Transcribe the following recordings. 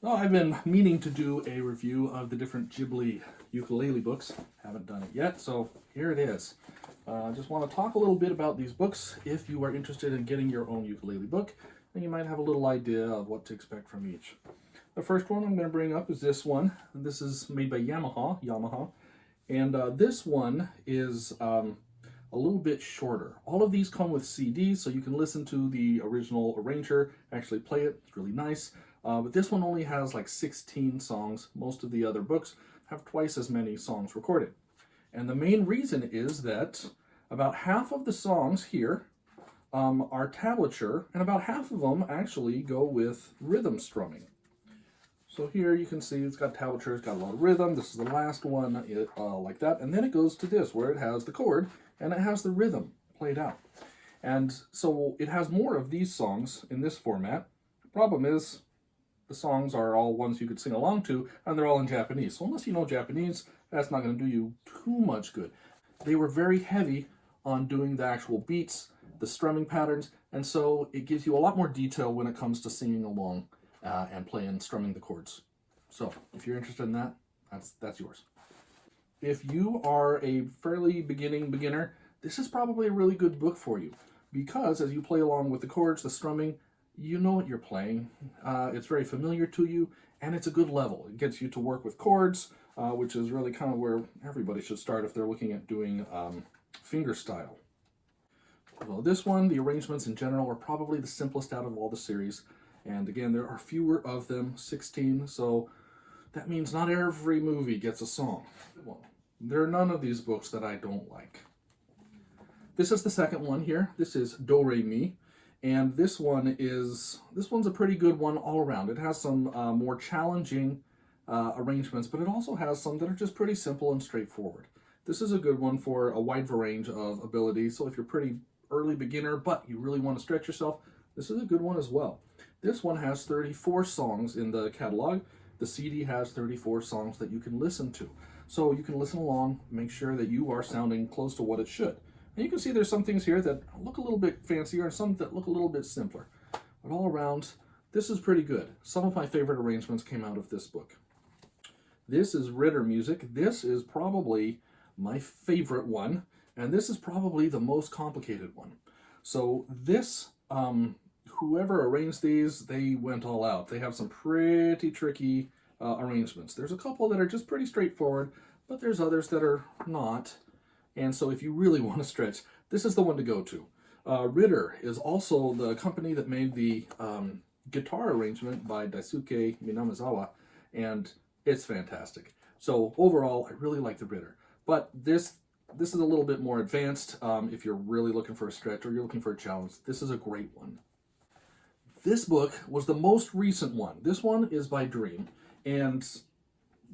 Well, I've been meaning to do a review of the different Ghibli ukulele books. Haven't done it yet, so here it is. I just want to talk a little bit about these books. If you are interested in getting your own ukulele book, then you might have a little idea of what to expect from each. The first one I'm going to bring up is this one. This is made by Yamaha, and this one is a little bit shorter. All of these come with CDs, so you can listen to the original arranger, actually play it. It's really nice. But this one only has like 16 songs. Most of the other books have twice as many songs recorded. And the main reason is that about half of the songs here are tablature, and about half of them actually go with rhythm strumming. So here you can see it's got tablature, it's got a lot of rhythm. This is the last one like that. And then it goes to this, where it has the chord and it has the rhythm played out. And so it has more of these songs in this format. The problem is the songs are all ones you could sing along to, and they're all in Japanese. So unless you know Japanese, that's not going to do you too much good. They were very heavy on doing the actual beats, the strumming patterns, and so it gives you a lot more detail when it comes to singing along and playing, strumming the chords. So if you're interested in that, that's yours. If you are a fairly beginner, this is probably a really good book for you, because as you play along with the chords, the strumming, you know what you're playing. It's very familiar to you, and it's a good level. It gets you to work with chords, which is really kind of where everybody should start if they're looking at doing fingerstyle. Well, this one, the arrangements in general, are probably the simplest out of all the series. And again, there are fewer of them, 16, so that means not every movie gets a song. Well, there are none of these books that I don't like. This is the second one here. This is Do Re Mi. And this one's a pretty good one all around. It has some more challenging arrangements, but it also has some that are just pretty simple and straightforward. This is a good one for a wide range of abilities. So if you're pretty early beginner, but you really want to stretch yourself, this is a good one as well. This one has 34 songs in the catalog. The CD has 34 songs that you can listen to. So you can listen along, make sure that you are sounding close to what it should. And you can see there's some things here that look a little bit fancier and some that look a little bit simpler. But all around, this is pretty good. Some of my favorite arrangements came out of this book. This is Ritter music. This is probably my favorite one, and this is probably the most complicated one. So this, whoever arranged these, they went all out. They have some pretty tricky arrangements. There's a couple that are just pretty straightforward, but there's others that are not. And so if you really want to stretch, this is the one to go to. Ritter is also the company that made the guitar arrangement by Daisuke Minamizawa, and it's fantastic. So overall, I really like the Ritter. But this is a little bit more advanced if you're really looking for a stretch or you're looking for a challenge. This is a great one. This book was the most recent one. This one is by Dream, and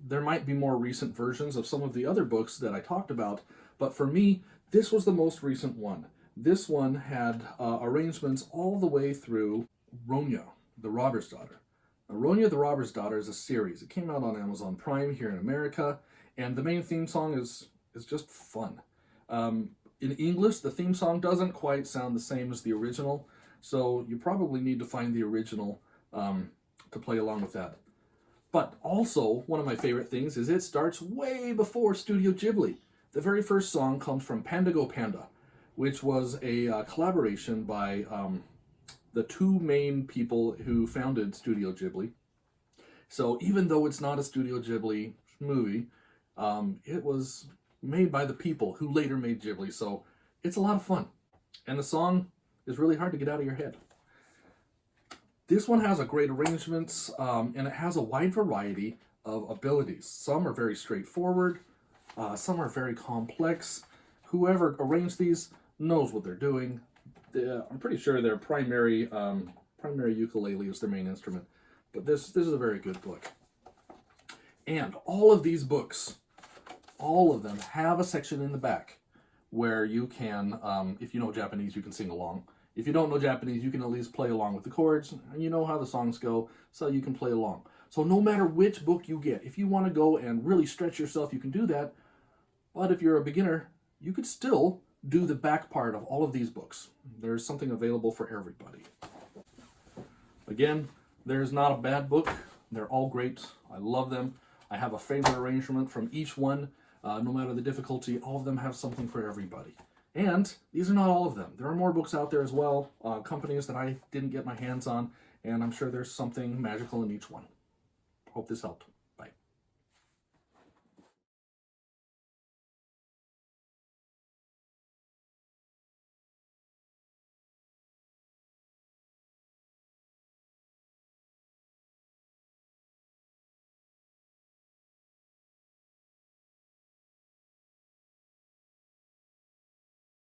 there might be more recent versions of some of the other books that I talked about, but for me, this was the most recent one. This one had arrangements all the way through Ronya, the Robber's Daughter. Now, Ronya, the Robber's Daughter is a series. It came out on Amazon Prime here in America, and the main theme song is just fun. In English, the theme song doesn't quite sound the same as the original, so you probably need to find the original to play along with that. But also, one of my favorite things is it starts way before Studio Ghibli. The very first song comes from Panda Go Panda, which was a collaboration by the two main people who founded Studio Ghibli. So even though it's not a Studio Ghibli movie, it was made by the people who later made Ghibli, so it's a lot of fun. And the song is really hard to get out of your head. This one has a great arrangements, and it has a wide variety of abilities. Some are very straightforward, some are very complex. Whoever arranged these knows what they're doing. I'm pretty sure their primary ukulele is their main instrument, but this is a very good book. And all of these books, all of them have a section in the back where you can, if you know Japanese, you can sing along. If you don't know Japanese, you can at least play along with the chords, and you know how the songs go, so you can play along. So no matter which book you get, if you want to go and really stretch yourself, you can do that. But if you're a beginner, you could still do the back part of all of these books. There's something available for everybody. Again, there's not a bad book They're all great. I love them. I have a favorite arrangement from each one. No matter the difficulty, all of them have something for everybody. And these are not all of them. There are more books out there as well, companies that I didn't get my hands on, and I'm sure there's something magical in each one. Hope this helped.